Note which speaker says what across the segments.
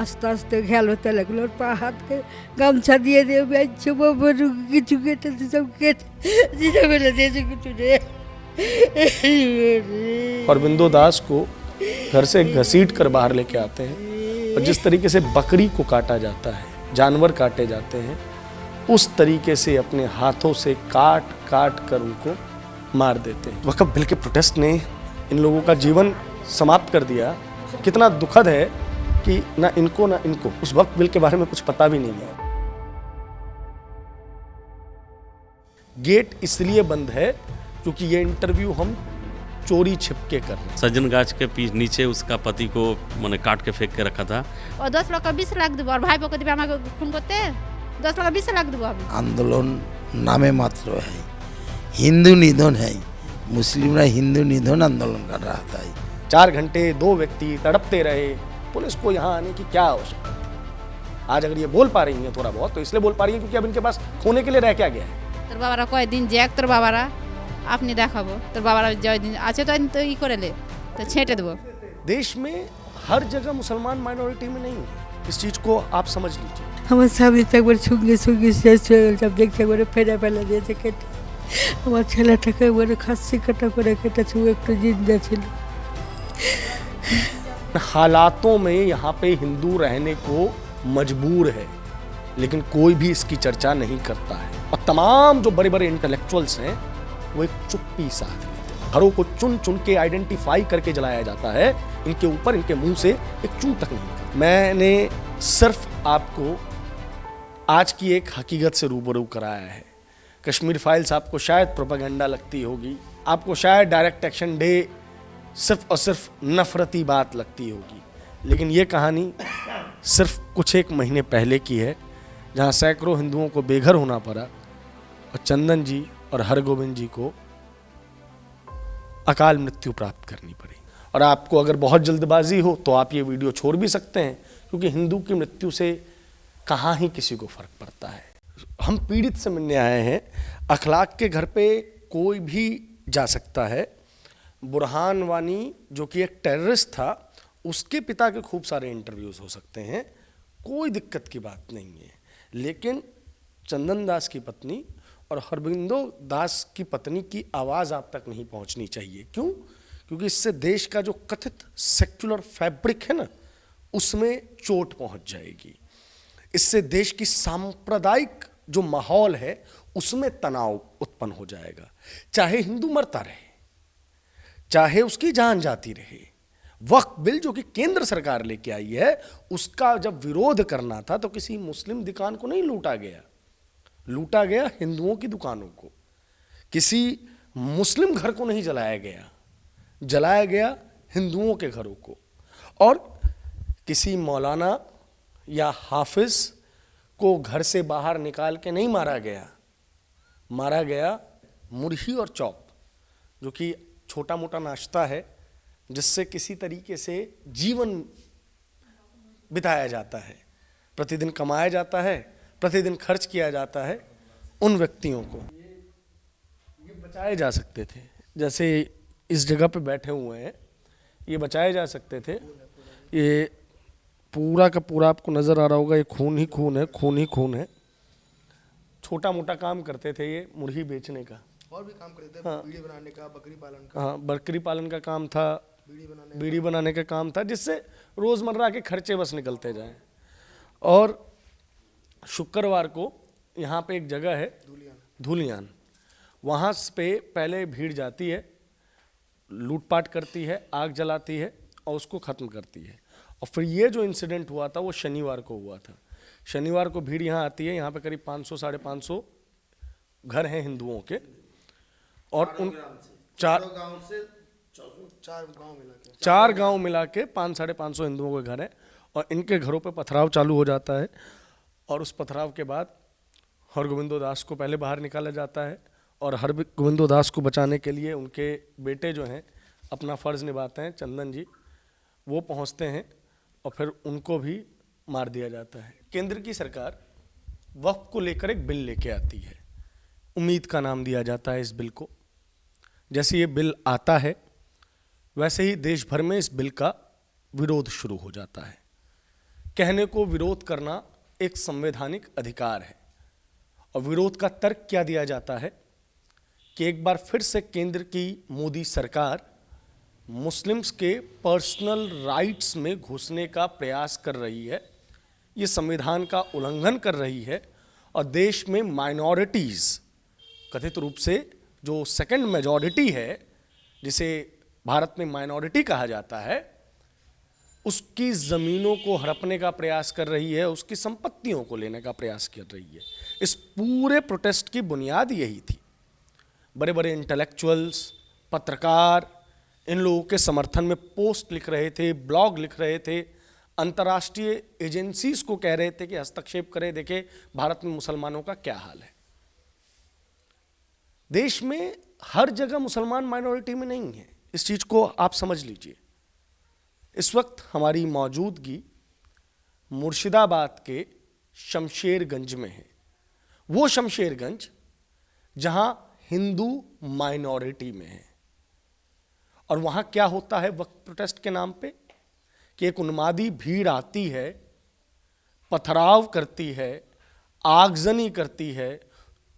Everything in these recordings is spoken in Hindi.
Speaker 1: আস্তে আস্তে খেয়াল হতে লাগলো, ওর পা হাতকে গামছা দিয়ে দিয়ে বেঁচে বাবা কিছু কেটে সব কেটে জিতে ফেলে দিয়েছে কিছু রে।
Speaker 2: अरविंदो दास को घर से घसीट कर बाहर लेके आते हैं और जिस तरीके से बकरी को काटा जाता है, जानवर काटे जाते हैं, उस तरीके से अपने हाथों से काट काट कर उनको मार देते हैं। वक्फ बिल के प्रोटेस्ट ने इन लोगों का जीवन समाप्त कर दिया। कितना दुखद है कि ना इनको उस वक्फ बिल के बारे में कुछ पता भी नहीं है। गेट इसलिए बंद है क्योंकि ये इंटरव्यू हम चोरी छिपके कर रहे हैं।
Speaker 3: सज्जन गाछ के नीचे उसका पति को मैंने काट के फेंक के रखा था।
Speaker 4: और 10 लाख का 20 लाख देव और भाई को दिबे আমাকে খুন করতে 10 लाख का 20 लाख দেব আমি।
Speaker 5: आंदोलन नामे मात्र है, हिंदू निधन है, मुस्लिम हिंदू निधन आंदोलन कर रहा था।
Speaker 2: 4 घंटे 2 व्यक्ति तड़पते रहे, पुलिस को यहाँ आने की क्या आवश्यकता थी। आज अगर ये बोल पा रही हैं थोड़ा बहुत तो इसलिए बोल पा रही हैं क्योंकि अब इनके पास खोने के लिए रह क्या गया है।
Speaker 4: তোর বাবারা কয়দিন জ্যাক, তোর বাবারা আপনি দেখাবো, তোর বাবারা জয়দিন আছে তো তো ই করেলে তো ছেঁটে দেবো।
Speaker 2: देश में हर जगह मुसलमान माइनॉरिटी में नहीं है, इस चीज को आप समझ लीजिए।
Speaker 1: আমার স্বামী তো একবার সঙ্গে সঙ্গে শেষ হয়ে গেল, সব দেখছে একবারে ফেলে ফেলে দিয়েছে কেটে। আমার ছেলেটাকে একবারে খাসি কাটা করে কেটেছে, ও একটু জিন্দা ছিল।
Speaker 2: हालातों में यहाँ पे हिंदू रहने को मजबूर है, लेकिन कोई भी इसकी चर्चा नहीं करता है। और तमाम जो बड़े बड़े इंटेलेक्चुअल्स हैं वो एक चुप्पी साध लेते हैं। घरों को चुन चुन के आइडेंटिफाई करके जलाया जाता है, इनके ऊपर इनके मुंह से एक चू तक नहीं निकलता। मैंने सिर्फ आपको आज की एक हकीकत से रूबरू कराया है। कश्मीर फाइल्स आपको शायद प्रोपेगेंडा लगती होगी, आपको शायद डायरेक्ट एक्शन डे सिर्फ और सिर्फ नफरती बात लगती होगी, लेकिन ये कहानी सिर्फ कुछ एक महीने पहले की है, जहाँ सैकड़ों हिंदुओं को बेघर होना पड़ा और चंदन जी और हरगोविंद जी को अकाल मृत्यु प्राप्त करनी पड़ी। और आपको अगर बहुत जल्दबाजी हो तो आप ये वीडियो छोड़ भी सकते हैं, क्योंकि हिंदू की मृत्यु से कहाँ ही किसी को फर्क पड़ता है। हम पीड़ित से मिलने आए हैं। अखलाक के घर पे कोई भी जा सकता है। बुरहान वानी जो कि एक टेररिस्ट था, उसके पिता के खूब सारे इंटरव्यूज़ हो सकते हैं, कोई दिक्कत की बात नहीं है। लेकिन चंदन दास की पत्नी और हरबिंदो दास की पत्नी की आवाज़ आप तक नहीं पहुंचनी चाहिए। क्यों? क्योंकि इससे देश का जो कथित सेक्युलर फैब्रिक है ना, उसमें चोट पहुंच जाएगी। इससे देश की सांप्रदायिक जो माहौल है उसमें तनाव उत्पन्न हो जाएगा। चाहे हिंदू मरता रहे, चाहे उसकी जान जाती रहे। वक्फ बिल जो कि केंद्र सरकार लेके आई है, उसका जब विरोध करना था तो किसी मुस्लिम दुकान को नहीं लूटा गया, लूटा गया हिंदुओं की दुकानों को। किसी मुस्लिम घर को नहीं जलाया गया, जलाया गया हिंदुओं के घरों को। और किसी मौलाना या हाफिज को घर से बाहर निकाल के नहीं मारा गया, मारा गया मुरही और चॉप, जो कि छोटा मोटा नाश्ता है जिससे किसी तरीके से जीवन बिताया जाता है, प्रतिदिन कमाया जाता है, प्रतिदिन खर्च किया जाता है। उन व्यक्तियों को ये बचाए जा सकते थे, जैसे इस जगह पे बैठे हुए हैं, ये बचाए जा सकते थे। ये पूरा का पूरा आपको नज़र आ रहा होगा, ये खून ही खून है, खून ही खून है। छोटा मोटा काम करते थे ये मुर्गी बेचने का,
Speaker 6: और भी काम करते थे।
Speaker 2: हाँ।
Speaker 6: बीड़ी बनाने का, बकरी पालन का।
Speaker 2: हाँ, बकरी पालन का काम था, बीड़ी बनाने का काम था, जिससे रोज़मर्रा के खर्चे बस निकलते जाएं। और शुक्रवार को यहाँ पे एक जगह है धूलियान, वहाँ पे पहले भीड़ जाती है, लूटपाट करती है, आग जलाती है और उसको ख़त्म करती है। और फिर ये जो इंसिडेंट हुआ था वो शनिवार को हुआ था। शनिवार को भीड़ यहाँ आती है, यहाँ पे करीब 500 साढ़े 500 घर हैं हिंदुओं के, और उन चार गांव मिला के 500 साढ़े 500 हिंदुओं के घर हैं, और इनके घरों पे पथराव चालू हो जाता है। और उस पथराव के बाद हरगोविंदो दास को पहले बाहर निकाला जाता है, और हरगोविंदो दास को बचाने के लिए उनके बेटे जो हैं अपना फ़र्ज़ निभाते हैं, चंदन जी, वो पहुंचते हैं और फिर उनको भी मार दिया जाता है। केंद्र की सरकार वक्फ को लेकर एक बिल लेके आती है, उम्मीद का नाम दिया जाता है इस बिल को। जैसे ये बिल आता है वैसे ही देश भर में इस बिल का विरोध शुरू हो जाता है। कहने को विरोध करना एक संवैधानिक अधिकार है। और विरोध का तर्क क्या दिया जाता है कि एक बार फिर से केंद्र की मोदी सरकार मुस्लिम्स के पर्सनल राइट्स में घुसने का प्रयास कर रही है, ये संविधान का उल्लंघन कर रही है और देश में माइनॉरिटीज़, कथित रूप से जो सेकंड मेजॉरिटी है, जिसे भारत में माइनॉरिटी कहा जाता है, उसकी ज़मीनों को हड़पने का प्रयास कर रही है, उसकी संपत्तियों को लेने का प्रयास कर रही है। इस पूरे प्रोटेस्ट की बुनियाद यही थी। बड़े बड़े इंटेलेक्चुअल्स, पत्रकार इन लोगों के समर्थन में पोस्ट लिख रहे थे, ब्लॉग लिख रहे थे, अंतर्राष्ट्रीय एजेंसीज को कह रहे थे कि हस्तक्षेप करें, देखें भारत में मुसलमानों का क्या हाल है। देश में हर जगह मुसलमान माइनॉरिटी में नहीं है, इस चीज को आप समझ लीजिए। इस वक्त हमारी मौजूदगी मुर्शिदाबाद के शमशेरगंज में है, वो शमशेरगंज जहां हिंदू माइनॉरिटी में है। और वहां क्या होता है वक्त प्रोटेस्ट के नाम पे कि एक उन्मादी भीड़ आती है, पथराव करती है, आगजनी करती है,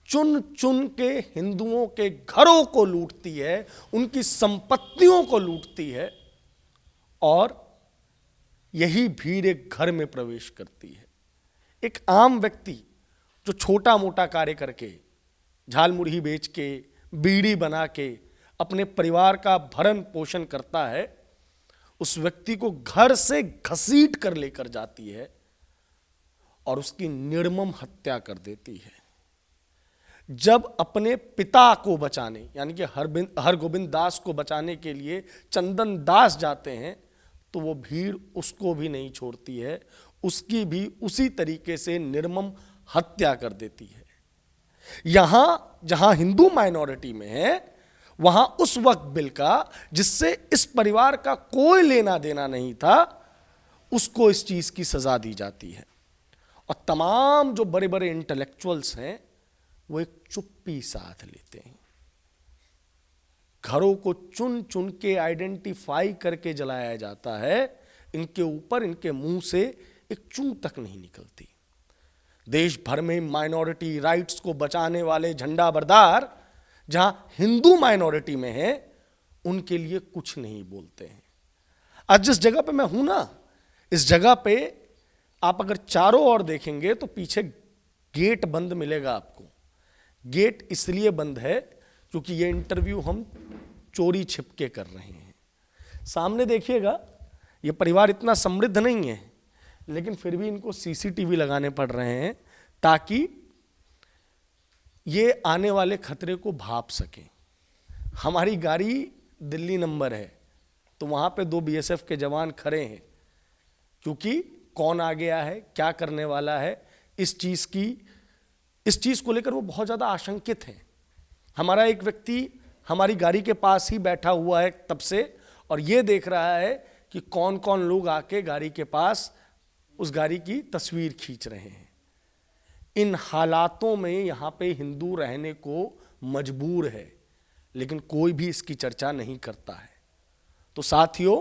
Speaker 2: चुन चुन के हिंदुओं के घरों को लूटती है, उनकी संपत्तियों को लूटती है और यही भीड़ एक घर में प्रवेश करती है। एक आम व्यक्ति जो छोटा मोटा कार्य करके, झाल मुरही बेच के, बीड़ी बना के अपने परिवार का भरण पोषण करता है, उस व्यक्ति को घर से घसीट कर लेकर जाती है और उसकी निर्मम हत्या कर देती है। जब अपने पिता को बचाने, यानी कि हरगोविंद दास को बचाने के लिए चंदन दास जाते हैं, तो वो भीड़ उसको भी नहीं छोड़ती है, उसकी भी उसी तरीके से निर्मम हत्या कर देती है। यहां जहां हिंदू माइनॉरिटी में है, वहां उस वक्त बिल का, जिससे इस परिवार का कोई लेना देना नहीं था, उसको इस चीज की सजा दी जाती है। और तमाम जो बड़े बड़े इंटेलेक्चुअल्स हैं वो एक चुप्पी साध लेते हैं। घरों को चुन चुन के आइडेंटिफाई करके जलाया जाता है, इनके ऊपर, इनके मुंह से एक चूं तक नहीं निकलती। देश भर में माइनॉरिटी राइट्स को बचाने वाले झंडा बरदार जहां हिंदू माइनॉरिटी में है, उनके लिए कुछ नहीं बोलते हैं। आज जिस जगह पे मैं हूं ना, इस जगह पे आप अगर चारों ओर देखेंगे तो पीछे गेट बंद मिलेगा आपको। गेट इसलिए बंद है क्योंकि ये इंटरव्यू हम चोरी छिपके कर रहे हैं। सामने देखिएगा, ये परिवार इतना समृद्ध नहीं है, लेकिन फिर भी इनको सीसीटीवी लगाने पड़ रहे हैं ताकि ये आने वाले खतरे को भाप सकें। हमारी गाड़ी दिल्ली नंबर है, तो वहां पे 2 बीएसएफ के जवान खड़े हैं, क्योंकि कौन आ गया है, क्या करने वाला है, इस चीज को लेकर वो बहुत ज्यादा आशंकित हैं। हमारा एक व्यक्ति हमारी गाड़ी के पास ही बैठा हुआ है तब से, और ये देख रहा है कि कौन कौन लोग आके गाड़ी के पास उस गाड़ी की तस्वीर खींच रहे हैं। इन हालातों में यहां पे हिंदू रहने को मजबूर है, लेकिन कोई भी इसकी चर्चा नहीं करता है। तो साथियों,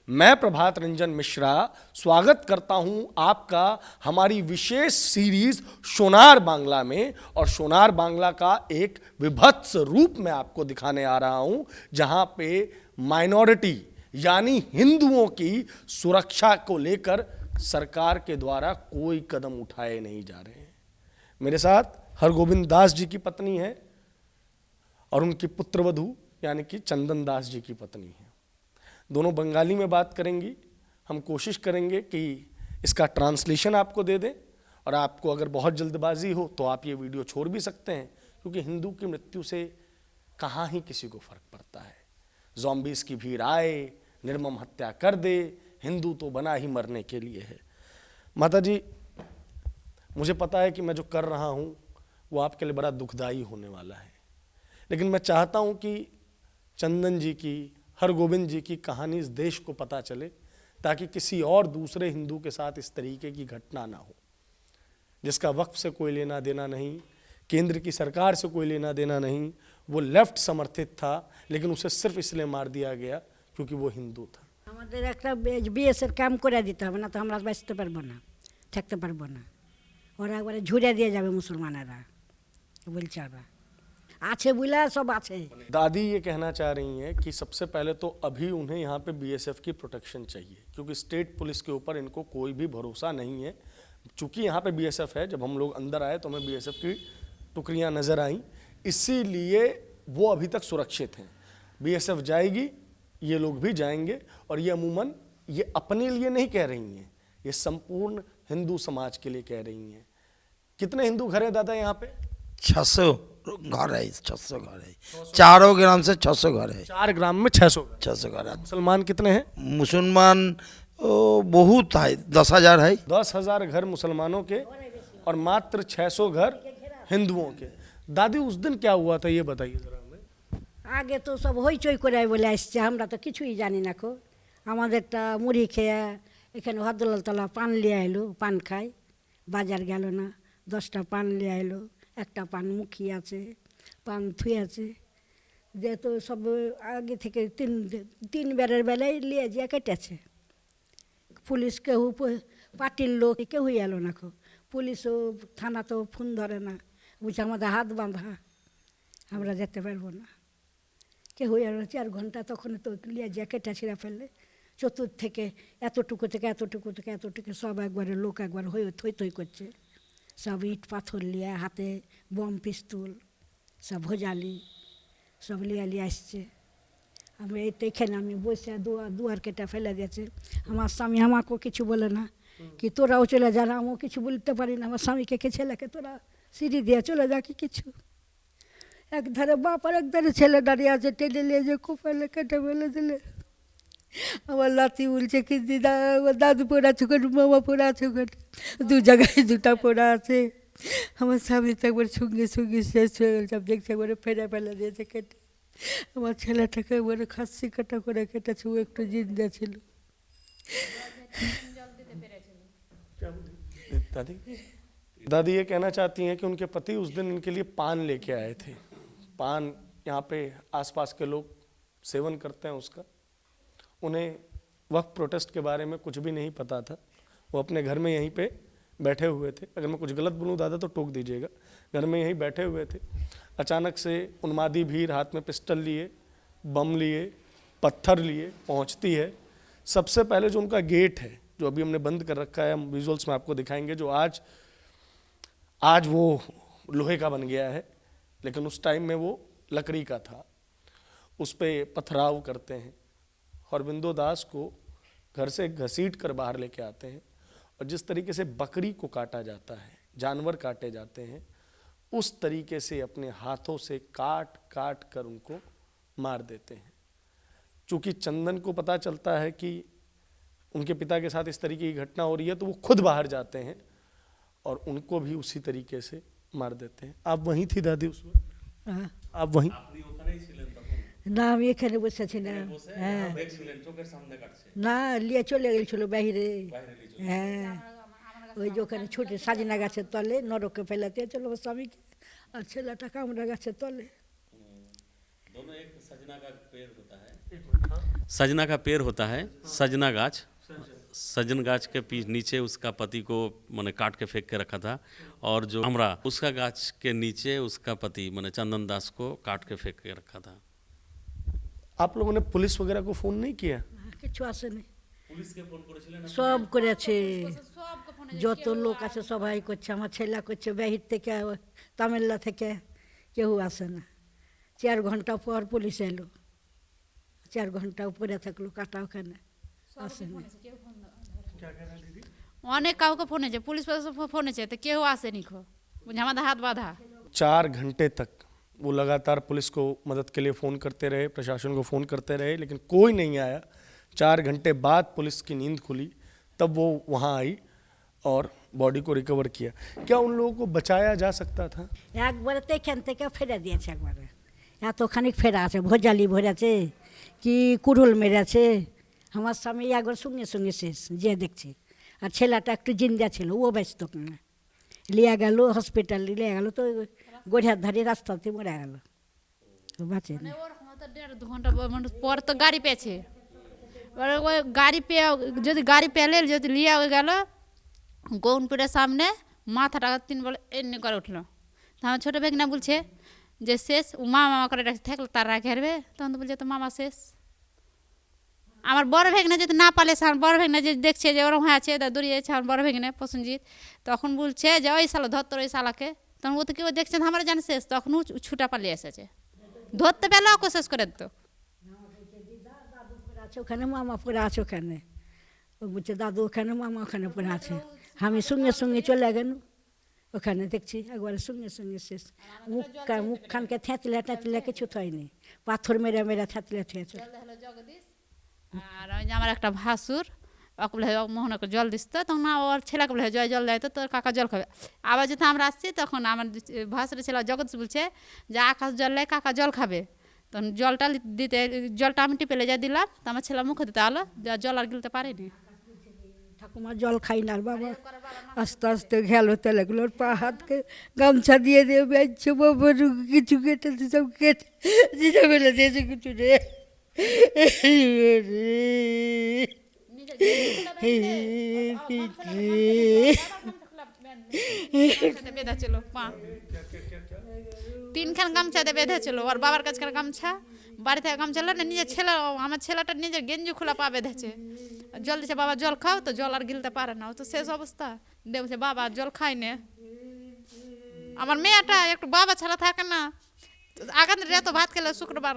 Speaker 2: मैं प्रभात रंजन मिश्रा स्वागत करता हूं आपका हमारी विशेष सीरीज सोनार बांग्ला में। और सोनार बांग्ला का एक विभत्स रूप मैं आपको दिखाने आ रहा हूं, जहां पे माइनॉरिटी यानी हिंदुओं की सुरक्षा को लेकर सरकार के द्वारा कोई कदम उठाए नहीं जा रहे हैं। मेरे साथ हरगोविंद दास जी की पत्नी है और उनकी पुत्रवधू यानी कि चंदन दास जी की पत्नी है। दोनों बंगाली में बात करेंगी। हम कोशिश करेंगे कि इसका ट्रांसलेशन आपको दे दें, और आपको अगर बहुत जल्दबाजी हो तो आप ये वीडियो छोड़ भी सकते हैं, क्योंकि हिंदू की मृत्यु से कहाँ ही किसी को फर्क पड़ता है। ज़ॉम्बीज़ की भीड़ आए, निर्मम हत्या कर दे, हिंदू तो बना ही मरने के लिए है। माता जी, मुझे पता है कि मैं जो कर रहा हूँ वो आपके लिए बड़ा दुखदाई होने वाला है, लेकिन मैं चाहता हूँ कि चंदन जी की, हरगोविंद जी की कहानी इस देश को पता चले, ताकि किसी और दूसरे हिंदू के साथ इस तरीके की घटना ना हो, जिसका वक्फ से कोई लेना देना नहीं, केंद्र की सरकार से कोई लेना देना नहीं। वो लेफ्ट समर्थित था, लेकिन उसे सिर्फ इसलिए मार दिया गया क्योंकि वो हिंदू था।
Speaker 7: আমাদের একটা বিএসের কাম করে দিতে হবে, না তো আমরা বাঁচতে পারবো না। থাকতে পারবো না, ওরা একবারে ঝুড়ে দিয়ে যাবে মুসলমানেরা বলছে। ওরা আছে বলে सब আছে।
Speaker 2: दादी ये कहना चाह रही हैं कि सबसे पहले तो अभी उन्हें यहाँ पे बीएसएफ की प्रोटेक्शन चाहिए, क्योंकि स्टेट पुलिस के ऊपर इनको कोई भी भरोसा नहीं है। चूंकि यहाँ पे बीएसएफ है, जब हम लोग अंदर आए तो हमें बीएसएफ की टुकड़ियाँ नज़र आईं, इसीलिए वो अभी तक सुरक्षित हैं। बीएसएफ जाएगी, ये लोग भी जाएंगे, और ये अमूमन ये अपने लिए नहीं कह रही हैं, ये संपूर्ण हिंदू समाज के लिए कह रही हैं। कितने हिंदू घर हैं दादा यहाँ पे?
Speaker 5: 600 घर है, 600 घर है, चारों ग्राम से 600 घर है,
Speaker 2: 4 ग्राम में 600 घर।
Speaker 5: 600 घर है।
Speaker 2: मुसलमान कितने हैं?
Speaker 5: मुसलमान बहुत है, 10,000 है।
Speaker 2: 10,000 घर मुसलमानों के और मात्र 600 घर हिंदुओं के। दादी उस दिन क्या हुआ था ये बताइए जरा हमें।
Speaker 7: আগে তো সব হইচই করে বলে আসছে, আমরা তো কিছুই জানি না। খো আমাদেরটা মুড়ি খেয়ে এখানে হরদৌলতলা পান লিয়ে এলো, পান খাই, বাজার গেল না, 10টা পান লিয়ে এলো, একটা পান মুখি আছে, পান থুই আছে, যেহেতু সব আগে থেকে তিন বেড়ের বেলায় লিয়ে যে কেটেছে। পুলিশ কেউ পার্টির লোক কেউই এলো না। খো পুলিশও থানা তো ফোন ধরে না, বুঝছে আমাদের হাত বাঁধা, আমরা যেতে পারবো না। কেউ এলো 4 ঘন্টা, তখন তো লিয়ে যে কেটে ছিঁড়ে ফেললে চতুর্থ থেকে এতটুকু থেকে এতটুকু থেকে এতটুকু সব একবারে লোক একবার হয়ে থই থই করছে, সব ইট পাথর লিয়ে হাতে বম পিস্তল সব ভোজালি সব লিয়ে আসছে। আমি এখানে আমি বসে দুয়ার কেটে ফেলে দিয়েছে। আমার স্বামী আমাকেও কিছু বলে না, কি তোরাও চলে যা, আমিও কিছু বলতে পারি না। আমার স্বামীকে কে ছেলেকে তোরা সিঁড়ি দিয়ে চলে যা, কি কিছু। একধারে বাপ আর একধারে ছেলে দাঁড়িয়ে আছে, টেনে নিয়ে যে কোপালে কেটে ফেলে দিলে। আমার লাতি বলছে কি দিদা, আমার দাদু পোড়া আছে ওখানে, মামা পোড়া আছে ওখানে, 2 জায়গায় 2টা পোড়া আছে। আমার স্বামী তো একবার সঙ্গে সঙ্গে শেষ হয়ে গেল, সব দেখছে একবারে ফেলে দিয়েছে কেটে। আমার ছেলেটাকে একবারে খাসি কাটা করে কেটেছে, ও একটু জিন্দা ছিল।
Speaker 2: दादी दादी ये कहना चाहती हैं कि उनके पति उस दिन इनके लिए पान लेके आए थे। पान यहाँ पे आसपास के लोग सेवन करते हैं उसका। उन्हें वक्त प्रोटेस्ट के बारे में कुछ भी नहीं पता था, वो अपने घर में यहीं पे बैठे हुए थे। अगर मैं कुछ गलत बोलूँ दादा तो टोक दीजिएगा। घर में यहीं बैठे हुए थे, अचानक से उन्मादी भीड़ हाथ में पिस्टल लिए, बम लिए, पत्थर लिए पहुँचती है। सबसे पहले जो उनका गेट है, जो अभी हमने बंद कर रखा है, हम विजुअल्स में आपको दिखाएंगे, जो आज वो लोहे का बन गया है, लेकिन उस टाइम में वो लकड़ी का था। उस पे पथराव करते हैं, हरबिंदो दास को घर से घसीट कर बाहर लेके आते हैं, और जिस तरीके से बकरी को काटा जाता है, जानवर काटे जाते हैं, उस तरीके से अपने हाथों से काट काट कर उनको मार देते हैं। चूँकि चंदन को पता चलता है कि उनके पिता के साथ इस तरीके की घटना हो रही है, तो वो खुद बाहर जाते हैं और उनको भी उसी तरीके से मार देते हैं। आप वहीं थी दादी उस वक्त? आप वहीं?
Speaker 7: না আমি এখানে বসেছিলাম। হ্যাঁ না, লিয়ে চলে গেছিল বাইরে। হ্যাঁ ওই যে ওখানে ছুটে সাজিনা গাছের তলে নরকে ফেলাতে চলো আমার স্বামীকে, আর ছেলেটা কামড়া গাছের তলে।
Speaker 3: दोनों एक सजना का पेड़ होता है, सजना का पेड़ होता है, सजना गाछ, सजन गाछ के नीचे उसका पति को मैंने काट के फेंक के रखा था, और जो हमरा उसका गाछ के नीचे उसका पति मैंने चंदन दास को काट के फेंक के रखा था।
Speaker 2: आप लोगों ने पुलिस वगैरह को फोन नहीं किया?
Speaker 7: কিছু আসেনি, সব করেছে, যত লোক আছে সবাই করছে। আমার ছেলে করছে, বাহির থেকে তামিলনা থেকে কেউ আসে না। 4 ঘন্টা পর পুলিশ এলো, 4 ঘন্টা উপরে থাকলো কাটা, ওখানে আসেনি।
Speaker 4: অনেক কাউকে ফোন হয়েছে, পুলিশ ফোন হয়েছে, তো কেউ আসেনি। খো বুঝে আমাদের হাত বাঁধা।
Speaker 2: 4 घंटे तक वो लगातार पुलिस को मदद के लिए फ़ोन करते रहे, प्रशासन को फ़ोन करते रहे, लेकिन कोई नहीं आया। 4 घंटे बाद पुलिस की नींद खुली, तब वो वहाँ आई और बॉडी को रिकवर किया। क्या उन लोगों को बचाया जा सकता था?
Speaker 7: একবারে তো এখান থেকে ফেরে দিয়েছে, একবারে এতখানি ফেরা আছে, ভোজালি ভরেছে কি কুড়ুল মেরেছে। আমার স্বামী একবার সঙ্গে সঙ্গে শেষ, যে দেখছি। আর ছেলেটা একটু জিন্দা ছিল, ও ব্যস্ত না, লিয়ে গেল হসপিটালে, লিয়ে গেল তো গড়িয়ার ধারে রাস্তাতে মরে গেল, বাঁচে না।
Speaker 4: 1.5-2 ঘন্টা পর তো গাড়ি পেয়েছে, ওই গাড়ি পেয়ে যদি গাড়ি পেলে যদি লিয়ে গেল, গৌনপুরের সামনে মাথাটা 3 বলে এমনি করে উঠলো। তো আমার ছোটো ভাগনা বলছে যে শেষ, ও মামা করে থাকলে তার রাখে হারবে, তখন তো বলছে তো মামা শেষ। আমার বড় ভাগনা যদি না পালে, আমার বড় ভাগনা যদি দেখছে যে ওরকম আছে দৌড়িয়ে যাচ্ছে আমার বড় ভাগনা প্রসেনজিৎ, তখন বলছে যে ওই শালা ধর তোর ওই শালাকে। তখন ও তো কেউ দেখছে আমার জানে শেষ, তখন ও ছুটা পালিয়ে এসেছে, ধরতে পেলে ওকে শেষ করে দিত।
Speaker 7: আছে ওখানে, মামা পড়ে আছে ওখানে। ও বলছে দাদু ওখানে, মামা ওখানে পড়ে আছে। আমি সঙ্গে সঙ্গে চলে গেল ওখানে, দেখছি একবারে সঙ্গে সঙ্গে শেষ। মুখখানকে থেঁতলে টেঁতলে কিছু হয়নি, পাথর মেরে মেরে থেঁতলে থেঁচে।
Speaker 4: আর ওই যে আমার একটা ভাসুর, ওকে বলে মোহনকে জল দিস, তো তখন ওর ছেলেকে বলে জয় জল দেয়, তো তোর কাকা জল খাবে। আবার যেতে আমরা আসছি তখন আমার ভাসুরের ছেলে জগদীশ বলছে যে আকাশ জল নেয়, কাকা জল খাবে। তখন জলটা দিতে, জলটা আমি টিপে যা দিলাম, তো আমার ছেলে মুখে দিতে হলো, জল আর গিলতে পারিনি।
Speaker 7: ঠাকুমা জল খাই না বাবা, আস্তে আস্তে গেল তেলেগুলোর পা হাতকে গামছা দিয়ে দিয়ে বেঁচছে বাবা, কিছু কেটেছে সব কেটে দিতে ফেলে দিয়েছে কিছু রে।
Speaker 4: বেঁধা ছিল পা, 3খান গামছাতে বেঁধে ছিল। ওর বাবার কাছকার গামছা, বাড়ি থেকে গামছা না, নিজের ছেলে, আমার ছেলেটা নিজের গেঞ্জি খোলা পা বেঁধেছে। জল দিচ্ছে, বাবা জল খাও, তো জল আর গিলতে পারে না, ও তো শেষ অবস্থা। দেখছে বাবা জল খাই না। আমার মেয়েটা একটু বাবা ছাড়া থাকে না, আগামী রাতে ভাত খেলে শুক্রবার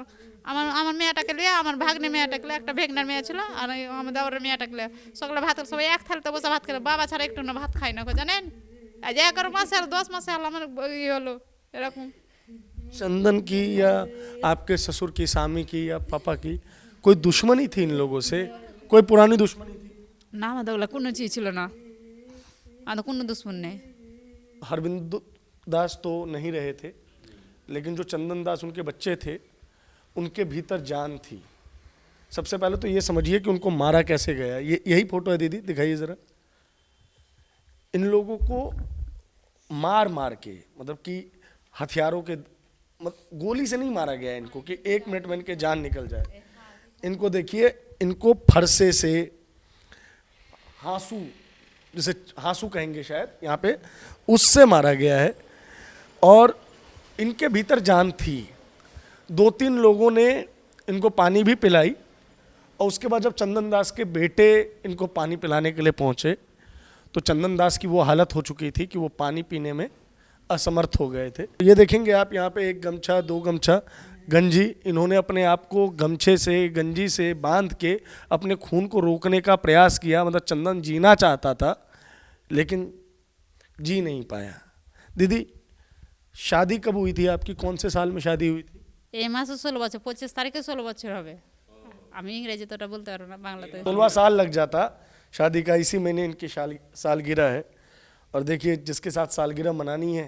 Speaker 4: আমার মেয়েটাকে লিয়ে, আমার ভাগ্নে মেয়েটাকে লিয়ে, একটা ভেগনার মেয়ে ছিল, আর আমার দেওয়ারের মেয়েটাকে লিয়ে সকালে ভাত সবাই এক থালিতে বসে ভাত খেলে, বাবা ছাড়া একটু না ভাত খাই না, জানেন। আজ 11 মাসে আর 10 মাসে আমার হলো এরকম।
Speaker 2: चंदन की या आपके ससुर की, स्वामी की या पापा की कोई दुश्मनी थी इन लोगों से? कोई पुरानी दुश्मनी थी?
Speaker 4: না আমাদের ওগুলো কোনো চিজ ছিল না, আমাদের কোনো দুশ্মন নেই।
Speaker 2: हरबिंदु दास तो नहीं रहे थे, लेकिन जो चंदन दास उनके बच्चे थे, उनके भीतर जान थी। सबसे पहले तो ये समझिए कि उनको मारा कैसे गया। ये यही फोटो है दीदी, दिखाइए ज़रा। इन लोगों को मार मार के, मतलब कि हथियारों के, गोली से नहीं मारा गया इनको कि 1 मिनट में इनके जान निकल जाए। इनको देखिए, इनको फरसे से, हाँसू, जिसे हाँसू कहेंगे शायद यहाँ पे, उससे मारा गया है। और इनके भीतर जान थी। 2-3 लोगों ने इनको पानी भी पिलाई, और उसके बाद जब चंदन दास के बेटे इनको पानी पिलाने के लिए पहुँचे, तो चंदन दास की वो हालत हो चुकी थी कि वो पानी पीने में असमर्थ हो गए थे। ये देखेंगे आप यहाँ पे 1 गमछा, 2 गमछा, गंजी, इन्होंने अपने आप को गमछे से, गंजी से बांध के अपने खून को रोकने का प्रयास किया। मतलब चंदन जीना चाहता था लेकिन जी नहीं पाया। दीदी, शादी कब हुई थी आपकी? कौन से साल में शादी हुई थी?
Speaker 4: এই মাসে 16 বছর, 25 তারিখে 16 বছর হবে। আমি ইংরেজি তো ওটা বলতে পারবো না, বাংলাতে
Speaker 2: 16वां साल लग जाता शादी का। इसी महीने इनकी सालगिरह है। और देखिए, जिसके साथ सालगिरह मनानी है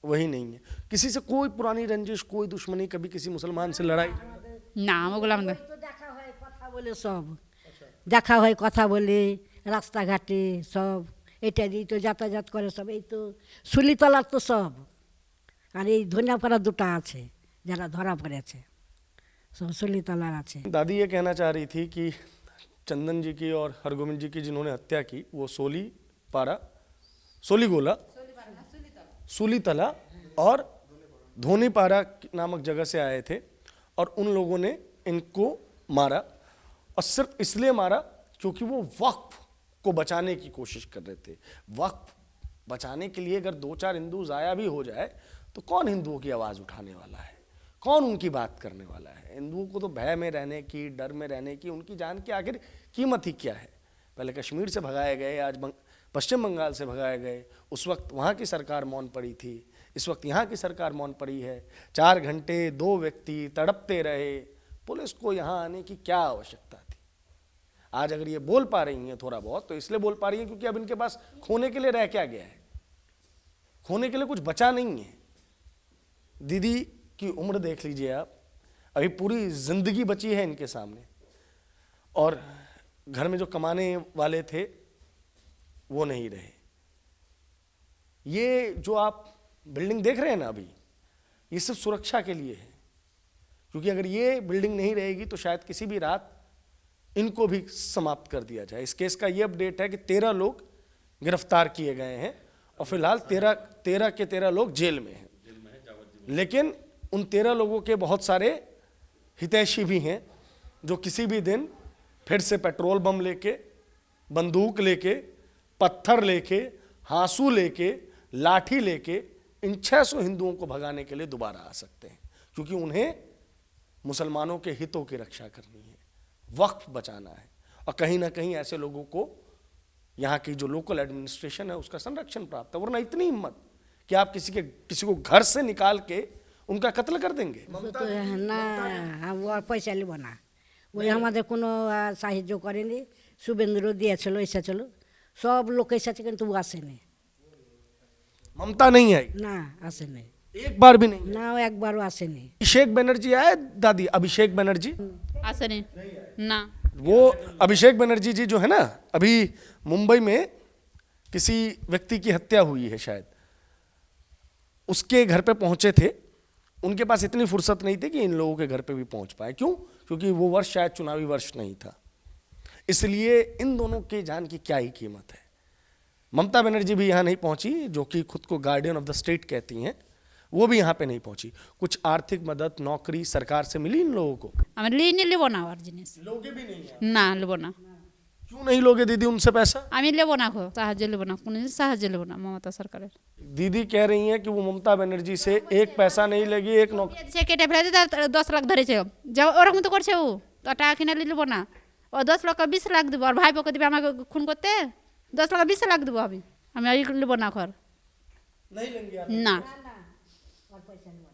Speaker 2: वही नहीं है। किसी से कोई पुरानी रंजिश, कोई दुश्मनी, कभी किसी मुसलमान से लड़ाई?
Speaker 4: না ওগুলো আমাদের
Speaker 7: তো দেখা হয় কথা বলে সব, দেখা হয় কথা বলে রাস্তাঘাটে সব, এটা দিয়ে তো যাতায়াত করে সব। এই তো সুলিতলার তো সব, আর এই ধনিয়াপাড়া 2টা আছে যারা धरा পড়েছে, सब सुलीतलार আছে।
Speaker 2: दादी ये कहना चाह रही थी कि चंदन जी की और हरगोविंद जी की जिन्होंने हत्या की, वो सूलीतला और धोनीपारा नामक जगह से आए थे, और उन लोगों ने इनको मारा। और सिर्फ इसलिए मारा क्योंकि वो वक्फ को बचाने की कोशिश कर रहे थे। वक्फ बचाने के लिए अगर 2-4 हिंदू ज़ाया भी हो जाए तो कौन हिंदुओं की आवाज़ उठाने वाला है, कौन उनकी बात करने वाला है? हिंदुओं को तो भय में रहने की, डर में रहने की, उनकी जान की आखिर कीमत ही क्या है? पहले कश्मीर से भगाए गए, आज पश्चिम बंगाल से भगाए गए। उस वक्त वहाँ की सरकार मौन पड़ी थी, इस वक्त यहाँ की सरकार मौन पड़ी है। 4 घंटे 2 व्यक्ति तड़पते रहे, पुलिस को यहाँ आने की क्या आवश्यकता थी? आज अगर ये बोल पा रही हैं थोड़ा बहुत, तो इसलिए बोल पा रही हैं क्योंकि अब इनके पास खोने के लिए रह क्या गया है? खोने के लिए कुछ बचा नहीं है। दीदी की उम्र देख लीजिए आप, अभी पूरी जिंदगी बची है इनके सामने, और घर में जो कमाने वाले थे वो नहीं रहे। ये जो आप बिल्डिंग देख रहे हैं ना अभी, ये सिर्फ सुरक्षा के लिए है, क्योंकि अगर ये बिल्डिंग नहीं रहेगी तो शायद किसी भी रात इनको भी समाप्त कर दिया जाए। इस केस का ये अपडेट है कि 13 लोग गिरफ्तार किए गए हैं और फिलहाल 13 के 13 लोग जेल में हैं। लेकिन उन 13 लोगों के बहुत सारे हितैषी भी हैं जो किसी भी दिन फिर से पेट्रोल बम लेके, बंदूक लेके, पत्थर लेके, हाँसू लेके, लाठी लेके इन 600 हिंदुओं को भगाने के लिए दोबारा आ सकते हैं, क्योंकि उन्हें मुसलमानों के हितों की रक्षा करनी है, वक्फ बचाना है और कहीं ना कहीं ऐसे लोगों को यहाँ की जो लोकल एडमिनिस्ट्रेशन है उसका संरक्षण प्राप्त है। वरना इतनी हिम्मत कि आप किसी को घर से निकाल के उनका कत्ल कर देंगे।
Speaker 7: তো না ও পয়সা নেব না, ওই আমাদের কোনো সাহায্য করেনি। শুভেন্দুরও দিয়েছিল, এসেছিল, সব লোক এসেছে, কিন্তু ও আসেনি।
Speaker 2: ममता नहीं आई,
Speaker 7: না আসেনি,
Speaker 2: एक बार भी नहीं।
Speaker 7: না ও একবারও আসেনি।
Speaker 2: अभिषेक बनर्जी आए दादी, अभिषेक बनर्जी
Speaker 4: আসেনি না।
Speaker 2: वो अभिषेक बनर्जी जी जो है ना, अभी मुंबई में किसी व्यक्ति की हत्या हुई है शायद, उसके घर पे पहुंचे थे। उनके पास इतनी फुर्सत नहीं थी कि इन लोगों के घर पे भी पहुंच पाए। क्यों? क्योंकि वो वर्ष शायद चुनावी वर्ष नहीं था। इसलिए इन दोनों के जान की क्या ही कीमत है। ममता बनर्जी भी यहाँ नहीं पहुंची, जो कि खुद को गार्डियन ऑफ द स्टेट कहती हैं, वो भी यहाँ पे नहीं पहुंची। कुछ आर्थिक मदद, नौकरी सरकार से मिली इन लोगों को?
Speaker 4: আমি লিয়ে নেব না ওর জিনিস।
Speaker 2: लोगे भी नहीं है।
Speaker 4: না নেব না।
Speaker 2: क्यों नहीं लोगे दीदी उनसे पैसा?
Speaker 4: আমি নেব না, সাহায্য নেব না, কোনো জিনিস সাহায্য নেব না মমতা সরকারের।
Speaker 2: दीदी कह रही हैं कि वो ममता बनर्जी से एक पैसा नहीं लेगी, एक नौकरी।
Speaker 4: সে কেটে ফেলেছে, তার 10 লাখ ধরেছে, যা ওরকম তো করছে ও, তো টাকা কিনে নেব না। ও 10 লাখ 20 লাখ দেবো, আর ভাই পোকে দিবে আমাকে খুন করতে, 10 লাখ 20 লাখ দেবো আমি নেব না ঘর।
Speaker 2: नहीं लेंगे आप?
Speaker 4: না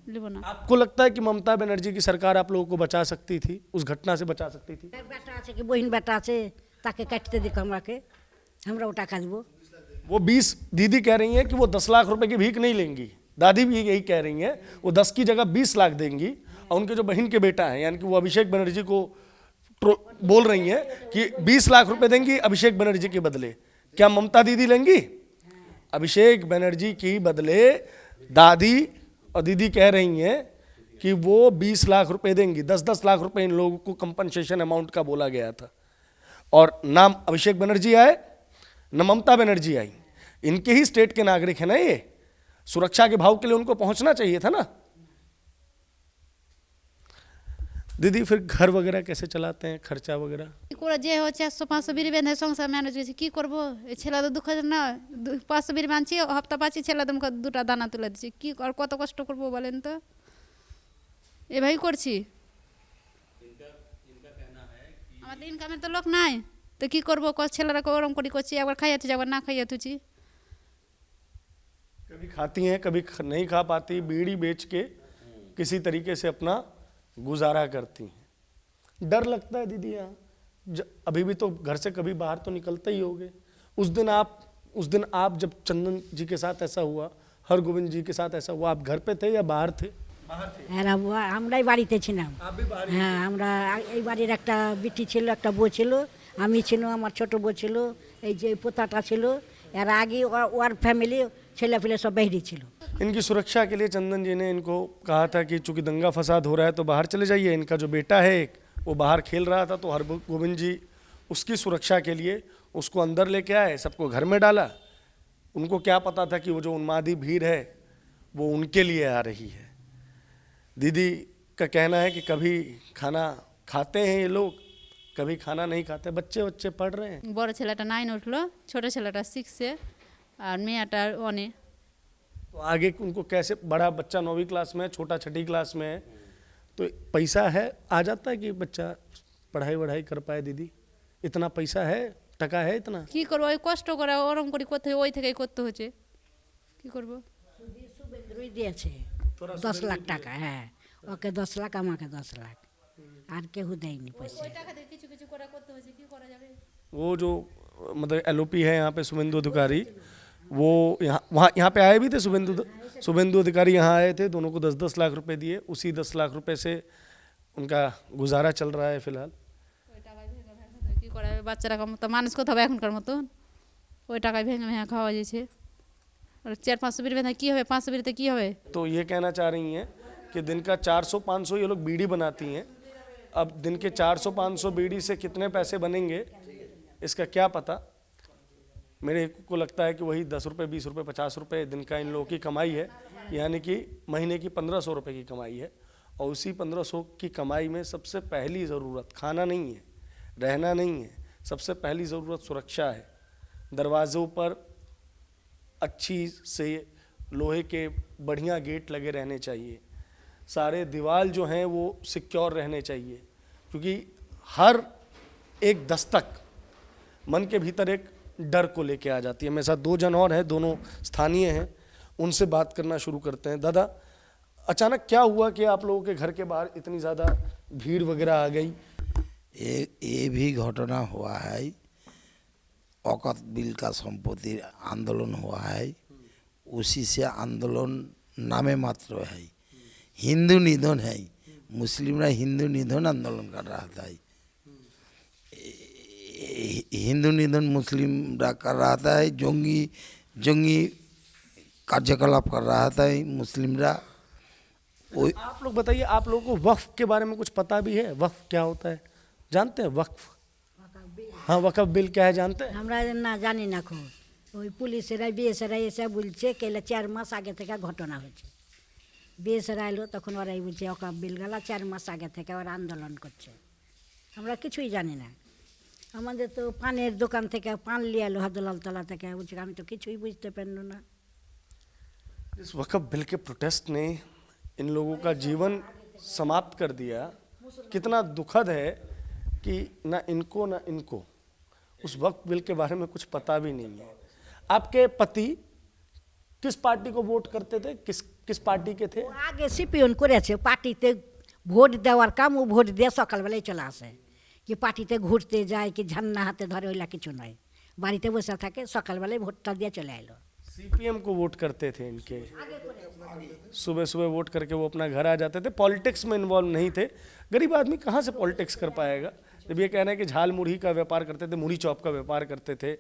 Speaker 4: নেব না।
Speaker 2: आपको लगता है कि ममता बनर्जी की सरकार आप लोगों को बचा सकती थी, उस घटना से बचा सकती थी?
Speaker 7: বেটা আছে কি বহিন বেটা আছে, তাকে কাটতে দিক আমাকে, আমরাও টাকা দিব।
Speaker 2: वो 20 दीदी कह रही हैं कि वो 10 लाख रुपए की भीख नहीं लेंगी। दादी भी यही कह रही हैं, वो 10 की जगह 20 लाख देंगी। और उनके जो बहन के बेटा है, यानी कि वो अभिषेक बनर्जी को बोल रही हैं कि 20 लाख रुपए देंगी अभिषेक बनर्जी के बदले। क्या ममता दीदी लेंगी? अभिषेक बनर्जी की बदले दादी और दीदी कह रही हैं कि वो 20 लाख रुपए देंगी। 10-10 लाख रुपए इन लोगों को कंपनसेशन अमाउंट का बोला गया था। और ना अभिषेक बनर्जी आए, न ममता बनर्जी आई। इनके ही स्टेट के नागरिक है ना ये, सुरक्षा के भाव के लिए उनको पहुंचना चाहिए था ना। दीदी फिर घर वगैरह कैसे चलाते हैं, खर्चा वगैरह?
Speaker 4: কি করে যে হচ্ছে 100-500 বিড়ি বেঁধে সংসার ম্যানেজ হয়েছে, কি করবো? এই ছেলে তো দুঃখ না, 500 বিড়ি বাঁধছি, হপ্তা পাচ্ছি, ছেলে তোমাকে 2টা দানা তুলে দিচ্ছি, কি আর কত কষ্ট করবো বলেন তো? এভাবেই করছি। আমাদের ইনকামের তো লোক নাই, তো কি করবো? ছেলেরা ওরম করি করছি, একবার খাইয়ে তুছি, একবার না খাইয়ে তুছি।
Speaker 2: कभी खाती हैं, कभी नहीं खा पाती, बीड़ी बेच के किसी तरीके से अपना गुजारा करती हैं। डर लगता है दीदी यहाँ, अभी भी तो घर से कभी बाहर तो निकलते ही होगे। उस दिन आप जब चंदन जी के साथ ऐसा हुआ, हरगोविंद जी के साथ ऐसा हुआ, आप घर पे थे या बाहर थे?
Speaker 7: এরা আমরাই বাড়িতে ছিলাম। হ্যাঁ, আমরা এই বাড়ির একটা বিটি ছিল, একটা বউ ছিল, আমি ছিল, আমার ছোট বউ ছিল, এই যে পোতাটা ছিল। এর আগে ওর ফ্যামিলি ছেলে পেলে सब বাইরে ছিল।
Speaker 2: इनकी सुरक्षा के लिए चंदन जी ने इनको कहा था कि चूंकि दंगा फसाद हो रहा है तो बाहर चले जाइए। इनका जो बेटा है एक, वो बाहर खेल रहा था, तो हरगोविंद जी उसकी सुरक्षा के लिए उसको अंदर लेके आए, सबको घर में डाला। उनको क्या पता था कि वो जो उन्मादी भीड़ है वो उनके लिए आ रही है। दीदी का कहना है कि कभी खाना खाते हैं ये लोग, कभी खाना नहीं खाते। बच्चे पढ़ रहे हैं।
Speaker 4: বড় ছেলেটা 9 উঠলো, ছোট ছেলেটা 6-এ, আর মেয়েটা 1-এ।
Speaker 2: तो आगे उनको कैसे, बड़ा बच्चा 9वीं क्लास में है, छोटा 6ठी क्लास में है, तो पैसा है, आ जाता है कि बच्चा पढ़ाई कर पाए? दीदी इतना पैसा है, টাকা है इतना?
Speaker 4: কি করবো? ওই কষ্ট করে ওরম করে করতে, ওই থেকেই করতে হচ্ছে, কি করবো?
Speaker 7: শুভেন্দুই দিয়েছে 10 লাখ টাকা। হ্যাঁ, ওকে 10 লাখ, আমাকে 10 লাখ, আর কেউ দেয়নি পয়সা।
Speaker 4: টাকা দিয়ে কিছু কিছু করে করতে হচ্ছে, কি করা যাবে?
Speaker 2: वो जो मतलब LOP है यहाँ पे, शुभेंदु अधिकारी, वो यहाँ पे आए भी थे। शुभेंदु अधिकारी यहाँ आए थे, दोनों को 10-10 लाख रुपए दिए। उसी 10 लाख रुपए से उनका गुजारा चल रहा है फिलहाल।
Speaker 4: ওই টাকায় ভেঙে ভেঙে কি করা যাবে? বাচ্চারা তো মানুষ করতে হবে এখনকার মতন, ওই টাকায় ভেঙে ভেঙে খাওয়া যাচ্ছে। আর 400-500 বিড়ি বেঁধে কি হবে? 500 বিড়িতে কি হবে?
Speaker 2: तो ये कहना चाह रही हैं कि दिन का 400-500 ये लोग बीड़ी बनाती हैं। अब दिन के 400-500 बीड़ी से कितने पैसे बनेंगे इसका क्या पता। मेरे को लगता है कि वही 10 रुपये, 20 रुपये, 50 रुपये दिन का इन लोगों की कमाई है, यानी कि महीने की 1500 रुपये की कमाई है। और उसी 1500 की कमाई में सबसे पहली ज़रूरत खाना नहीं है, रहना नहीं है, सबसे पहली ज़रूरत सुरक्षा है। दरवाज़ों पर अच्छी से लोहे के बढ़िया गेट लगे रहने चाहिए, सारे दीवार जो हैं वो सिक्योर रहने चाहिए, क्योंकि हर एक दस्तक मन के भीतर एक डर को लेके आ जाती है। मेरे साथ 2 जन और हैं, दोनों स्थानीय हैं, उनसे बात करना शुरू करते हैं। दादा, अचानक क्या हुआ कि आप लोगों के घर के बाहर इतनी ज़्यादा भीड़ वगैरह आ गई?
Speaker 5: ये भी घटना हुआ है, औकात बिल का संपत्ति आंदोलन हुआ है, उसी से आंदोलन नामे मात्र है। हिंदू निधन है, मुस्लिमरा हिंदू निधन आंदोलन कर रहा था, हिंदू निधन मुस्लिमरा कर रहा था, जंगी कार्यकलाप कर रहा था मुस्लिमरा।
Speaker 2: आप लोग बताइए, आप लोगों को वक्फ के बारे में कुछ पता भी है? वक्फ क्या होता है, जानते हैं? वक्फ, हाँ, वक्फ बिल क्या है जानते हैं?
Speaker 7: আমরা না জানি না খো ওই পুলিশেরা বিএসরা এসে বলছে কেলে 4 মাস আগে থেকে ঘটনা হচ্ছে। বিএসরা এলো তখন ওরাই বলছে অকাপ বিল গেলা 4 মাস আগে থেকে ওরা আন্দোলন করছে। আমরা কিছুই জানি না। আমাদের তো পানের দোকান থেকে পান নিয়ে এলো হাদলালতলা থেকে, বলছে আমি তো কিছুই বুঝতে পারলো না।
Speaker 2: इस वक्फ बिल के प्रोटेस्ट ने इन लोगों का जीवन समाप्त कर दिया। कितना दुखद है कि ना इनको ना इनको उस वक्फ बिल के बारे में कुछ पता भी नहीं है। आपके पति किस पार्टी को वोट करते थे, किस पार्टी के थे?
Speaker 7: ও আগে সিপিএন করেছে, পার্টিতে ভোট দেওয়ার কাম, ও ভোট দিয়ে সকালবেলায় চলে আসে, কি পার্টিতে ঘুরতে যায় কি ঝান্না হাতে ধরে ওইলা কিছু নয়, বাড়িতে বসে থাকে, সকালবেলায় ভোটটা দিয়ে চলে এলো।
Speaker 2: सीपीएम को वोट करते थे इनके, सुबह सुबह वोट करके वो अपना घर आ जाते थे, पॉलिटिक्स में इन्वॉल्व नहीं थे। गरीब आदमी कहाँ से पॉलिटिक्स कर पाएगा? जब ये कहना है कि झाल मुरही का व्यापार करते थे, मुरही चॉप का व्यापार करते थे,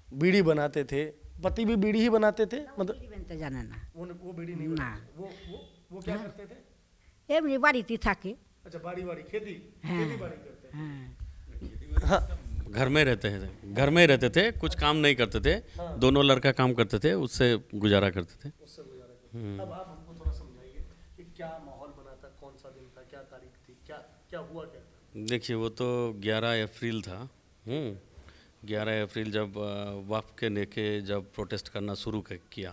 Speaker 2: बीड़ी बनाते थे, पति भी बीड़ी ही बनाते थे, मतलब
Speaker 7: বিড়ি বানতে জানে না,
Speaker 2: वो बीड़ी नहीं
Speaker 7: না
Speaker 2: वो क्या करते थे?
Speaker 7: এমনি বাড়িতেই থাকে।
Speaker 2: अच्छा, बाड़ी बाड़ी खेती,
Speaker 7: हाँ।
Speaker 2: खेती बाड़ी करते थे।
Speaker 7: হ্যাঁ,
Speaker 3: घर में रहते हैं, घर में रहते थे, कुछ काम नहीं करते थे। दोनों लड़का काम करते थे, उससे गुजारा करते थे।
Speaker 2: अब आप हमको थोड़ा समझाइए कि क्या माहौल बना था, कौन सा दिन था, क्या तारीख थी, क्या क्या हुआ क्या?
Speaker 3: देखिए, वो तो 11 अप्रैल था। 11 अप्रैल जब वक्फ के लेके जब प्रोटेस्ट करना शुरू किया,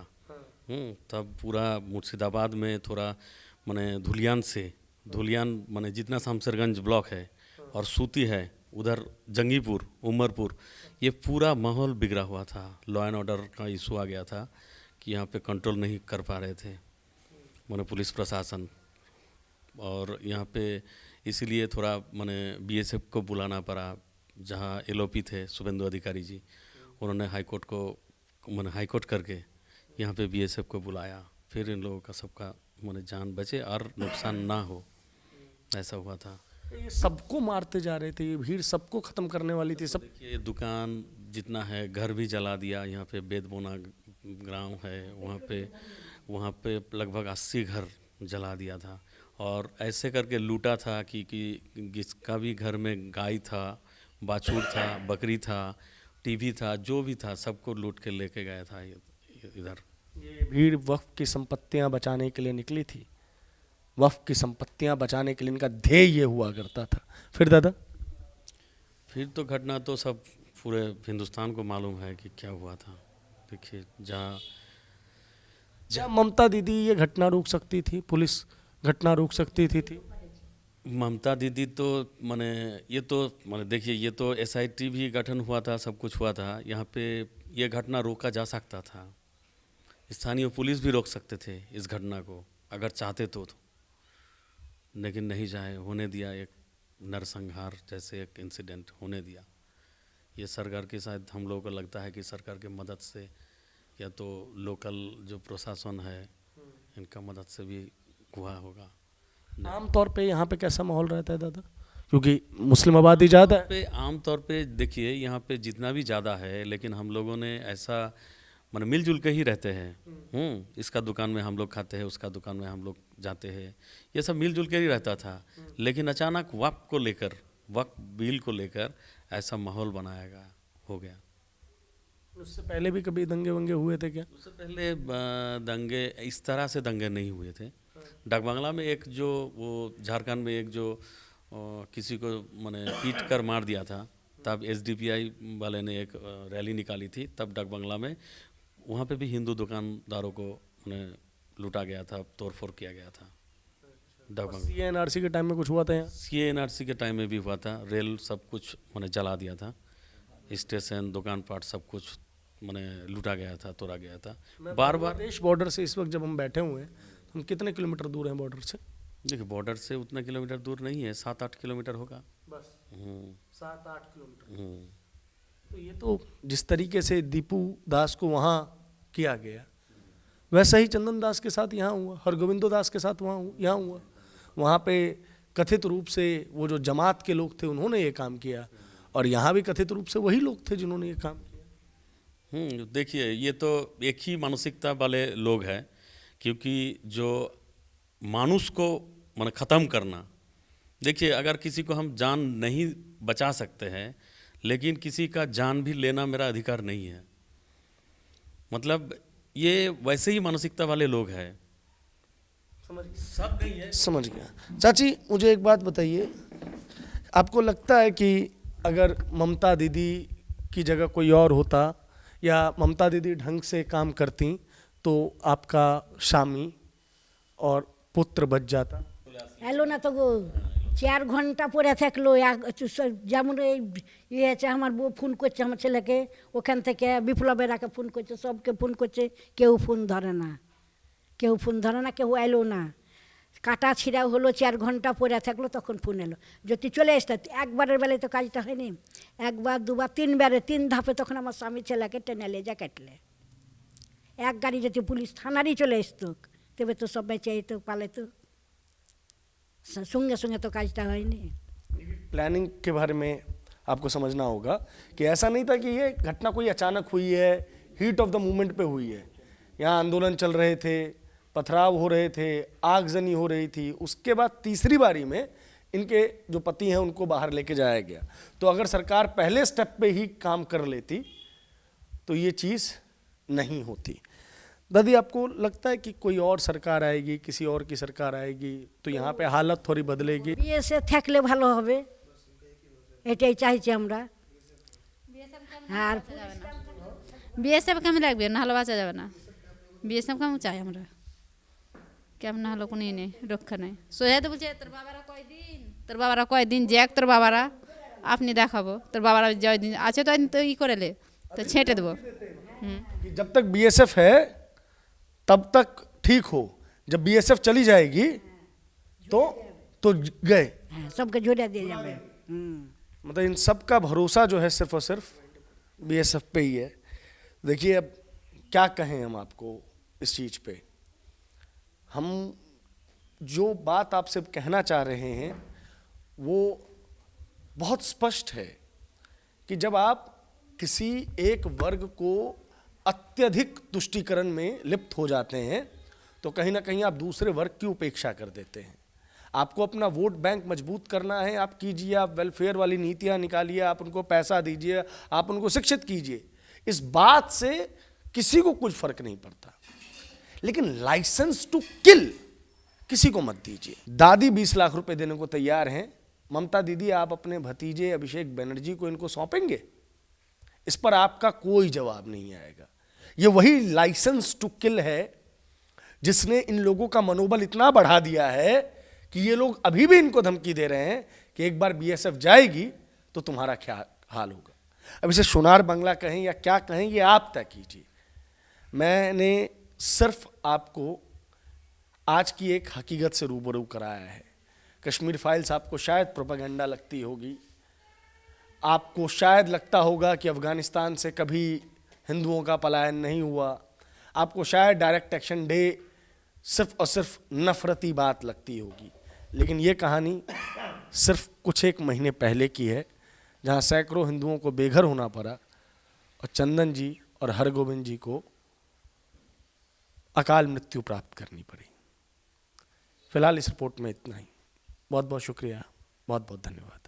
Speaker 3: तब पूरा मुर्शिदाबाद में थोड़ा माने धुलियान माने जितना शामसरगंज ब्लॉक है और सूती है, उधर जंगीपुर, उमरपुर, ये पूरा माहौल बिगड़ा हुआ था। लॉ एंड ऑर्डर का इशू आ गया था कि यहाँ पे कंट्रोल नहीं कर पा रहे थे माने पुलिस प्रशासन, और यहाँ पे इसीलिए थोड़ा माने बीएसएफ को बुलाना पड़ा। जहाँ एलओपी थे शुभेंदु अधिकारी जी, उन्होंने हाईकोर्ट को माने हाईकोर्ट करके यहाँ पे बीएसएफ को बुलाया, फिर इन लोगों का सबका माने जान बचे और नुकसान ना हो, ऐसा हुआ था।
Speaker 2: ये सबको मारते जा रहे थे, ये भीड़ सबको खत्म करने वाली थी। सब
Speaker 3: देखिए, दुकान जितना है, घर भी जला दिया। यहाँ पे बेदबोना गांव है, वहाँ पे लगभग 80 घर जला दिया था, और ऐसे करके लूटा था कि जिसका भी घर में गाय था, बाछुर था, बकरी था, टीवी था, जो भी था, सबको लूट के लेके गया था इधर।
Speaker 2: ये भीड़ वक्फ की संपत्तियां बचाने के लिए निकली थी। वक्फ की संपत्तियां बचाने के लिए इनका ध्येय ये हुआ करता था। फिर दादा,
Speaker 3: फिर तो घटना तो सब पूरे हिंदुस्तान को मालूम है कि क्या हुआ था। देखिए,
Speaker 2: क्या ममता दीदी ये घटना रोक सकती थी? पुलिस घटना रोक सकती थी?
Speaker 3: ममता दीदी तो माने देखिए, ये तो एसआईटी भी गठन हुआ था, सब कुछ हुआ था। यहाँ पे ये घटना रोका जा सकता था, स्थानीय पुलिस भी रोक सकते थे इस घटना को अगर चाहते तो, लेकिन नहीं चाहे, होने दिया। एक नरसंहार जैसे एक इंसिडेंट होने दिया। ये सरकार के साथ हम लोगों को लगता है कि सरकार की मदद से, या तो लोकल जो प्रशासन है इनका मदद से भी हुआ होगा।
Speaker 2: आम तौर पे यहाँ पे कैसा माहौल रहता है दादा, क्योंकि मुस्लिम आबादी ज़्यादा है?
Speaker 3: आम तौर पे देखिए, यहाँ पे जितना भी ज़्यादा है, लेकिन हम लोगों ने ऐसा माने मिलजुल के ही रहते हैं। इसका दुकान में हम लोग खाते हैं, उसका दुकान में हम लोग जाते हैं, ये सब मिलजुल के ही रहता था। लेकिन अचानक वक्फ बिल को लेकर ऐसा माहौल बनाया गया, हो गया।
Speaker 2: उससे पहले भी कभी दंगे वंगे हुए थे क्या?
Speaker 3: उससे पहले दंगे इस तरह से दंगे नहीं हुए थे। डाकबंगला में एक जो वो झारखंड में एक जो किसी को मैंने पीट कर मार दिया था, तब एसडीपीआई वाले ने एक रैली निकाली थी, तब डाकबंगला में वहाँ पे भी हिंदू दुकानदारों को मैंने लूटा गया था, तोड़फोड़ किया गया था। डाकबंगला
Speaker 2: CNRC के टाइम में कुछ हुआ था यहाँ?
Speaker 3: CNRC के टाइम में भी हुआ था, रेल सब कुछ मैंने जला दिया था, स्टेशन दुकान पाट सब कुछ मैंने लूटा गया था, तोड़ा गया था। बार बार
Speaker 2: बांग्लादेश बॉर्डर से इस वक्त जब हम बैठे हुए हैं, हम कितने किलोमीटर दूर हैं बॉर्डर से?
Speaker 3: देखिए बॉर्डर से उतना किलोमीटर दूर नहीं है, 7-8 किलोमीटर होगा।
Speaker 2: बस
Speaker 3: हम्म,
Speaker 2: 7-8 किलोमीटर।
Speaker 3: हम्म।
Speaker 2: तो ये तो जिस तरीके से दीपू दास को वहाँ किया गया, वैसा ही चंदन दास के साथ यहाँ हुआ, हरगोविंदो दास के साथ यहाँ हुआ। वहाँ पे कथित रूप से वो जो जमात के लोग थे उन्होंने ये काम किया, और यहाँ भी कथित रूप से वही लोग थे जिन्होंने ये काम किया।
Speaker 3: देखिए ये तो एक ही मानसिकता वाले लोग हैं, क्योंकि जो मानुष को मन ख़त्म करना, देखिए अगर किसी को हम जान नहीं बचा सकते हैं, लेकिन किसी का जान भी लेना मेरा अधिकार नहीं है। मतलब ये वैसे ही मानसिकता वाले लोग हैं। सब नहीं है।
Speaker 2: समझ गया। चाची मुझे एक बात बताइए, आपको लगता है कि अगर ममता दीदी की जगह कोई और होता, या ममता दीदी ढंग से काम करती, तो आपका स्वामी और पुत्र बच जाता?
Speaker 7: এলো না তো গো, 4 ঘন্টা পরে থাকলো। যেমন এই ইয়ে হয়েছে, আমার বউ ফোন করছে আমার ছেলেকে, ওখান থেকে বিপ্লবেরাকে ফোন করছে, সবকে ফোন করছে, কেউ ফোন ধরে না, কেউ এলো না। কাটা ছিঁড়াও হলো, 4 ঘন্টা পরে থাকলো, তখন ফোন এলো। যদি চলে আসতে, একবারের বেলায় তো কাজটা হয়নি, একবার দুবার তিনবারে, 3 ধাপে তখন আমার স্বামী ছেলেকে টেনে লেজা কাটলে। এক গাড়ি যদি পুলিশ থানারই চলে আসতো, তবে তো সব বেঁচে যেত, পালে তো সঙ্গে সঙ্গে তো কাজটা হয়নি।
Speaker 2: प्लानिंग के बारे में आपको समझना होगा कि ऐसा नहीं था कि ये घटना कोई अचानक हुई है, हीट ऑफ द मूवमेंट पे हुई है। यहाँ आंदोलन चल रहे थे, पथराव हो रहे थे, आगजनी हो रही थी, उसके बाद तीसरी बारी में इनके जो पति हैं उनको बाहर लेके जाया गया। तो अगर सरकार पहले स्टेप पे ही काम कर लेती तो ये चीज़ नहीं होती। दादी आपको लगता है कि कोई और सरकार आएगी, किसी और की सरकार आएगी, तो यहाँ पे हालत थोड़ी बदलेगी?
Speaker 7: বিএসএফ থাকলে ভালো হবে, এটাই চাইছি আমরা। আর
Speaker 4: বিএসএফ কেমন লাগবে, না হলে বাঁচা যাবে না। বিএসএফ কেমন চাই আমরা, কেমন না হলো কোনো নেই, রক্ষা নেই। সোজা তো বলছে তোর বাবারা কয়দিন জ্যাক, তোর বাবারা আপনি দেখাবো, তোর বাবারা জয়দিন আছে তো তো ই করেলে তো ছেঁটে দেবো।
Speaker 2: कि जब तक बीएसएफ है तब तक ठीक हो, जब बीएसएफ चली जाएगी तो गए।
Speaker 7: হ্যাঁ, সবকে ঝরিয়ে দিয়ে যাবে।
Speaker 2: मतलब इन सब का भरोसा जो है सिर्फ और सिर्फ बीएसएफ पे ही है। देखिए अब क्या कहें हम आपको इस चीज़ पे। हम जो बात आपसे कहना चाह रहे हैं वो बहुत स्पष्ट है कि जब आप किसी एक वर्ग को अत्यधिक तुष्टीकरण में लिप्त हो जाते हैं तो कहीं ना कहीं आप दूसरे वर्ग की उपेक्षा कर देते हैं। आपको अपना वोट बैंक मजबूत करना है, आप कीजिए, आप वेलफेयर वाली नीतियां निकालिए, आप उनको पैसा दीजिए, आप उनको शिक्षित कीजिए, इस बात से किसी को कुछ फर्क नहीं पड़ता। लेकिन लाइसेंस टू किल किसी को मत दीजिए। दादी 20 लाख रुपए देने को तैयार हैं, ममता दीदी आप अपने भतीजे अभिषेक बनर्जी को इनको सौंपेंगे? इस पर आपका कोई जवाब नहीं आएगा। ये वही लाइसेंस टू किल है जिसने इन लोगों का मनोबल इतना बढ़ा दिया है कि ये लोग अभी भी इनको धमकी दे रहे हैं कि एक बार बीएसएफ जाएगी तो तुम्हारा क्या हाल होगा। अब इसे सोनार बंगला कहें या क्या कहें, ये आप तय कीजिए। मैंने सिर्फ आपको आज की एक हकीकत से रूबरू कराया है। कश्मीर फाइल्स आपको शायद प्रोपेगेंडा लगती होगी, आपको शायद लगता होगा कि अफ़गानिस्तान से कभी हिंदुओं का पलायन नहीं हुआ, आपको शायद डायरेक्ट एक्शन डे सिर्फ और सिर्फ नफरती बात लगती होगी। लेकिन ये कहानी सिर्फ कुछ एक महीने पहले की है, जहाँ सैकड़ों हिंदुओं को बेघर होना पड़ा और चंदन जी और हरगोविंद जी को अकाल मृत्यु प्राप्त करनी पड़ी। फिलहाल इस रिपोर्ट में इतना ही। बहुत बहुत शुक्रिया, बहुत बहुत धन्यवाद।